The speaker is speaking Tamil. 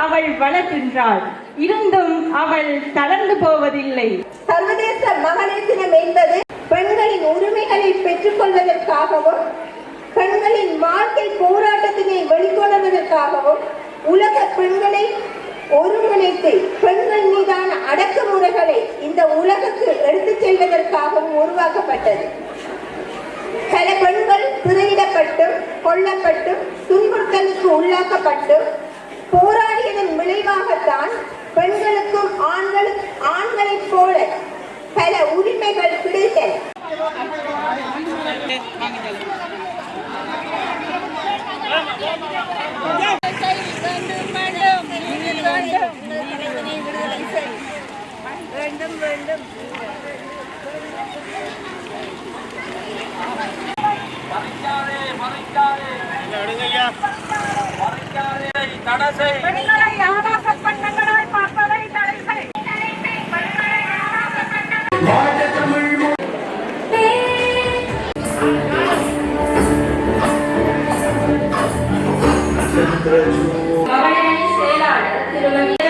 அவள் வளர்கின்றாள். இருந்தும் அவள் தளர்ந்து போவதில்லை. சர்வதேச மகளிர் தினம் என்பது பெண்களின் உரிமைகளை பெற்றுக் கொள்வதற்காகவும் பெண்களின் வாழ்க்கை போராட்டத்தினை வெளிக்கொணர்வதற்காகவும் உலக பெண்களை ஒருங்கிணைத்து பெண்கள் மீதான அடக்குமுறைகளை இந்த உலகுக்கு எடுத்துச் செல்வதற்காகவும் உருவாக்கப்பட்டது. பல பெண்கள் சிறையிடப்பட்டும் கொல்லப்பட்டும் துன்புறுத்தலுக்கு உள்ளாக்கப்பட்டும் போராடியதன் விளைவாகத்தான் பெண்களுக்கும் ஆண்களைப் போல பல உரிமைகள் கிடைத்தன. மகளிரணி செயலாளர் திருமதி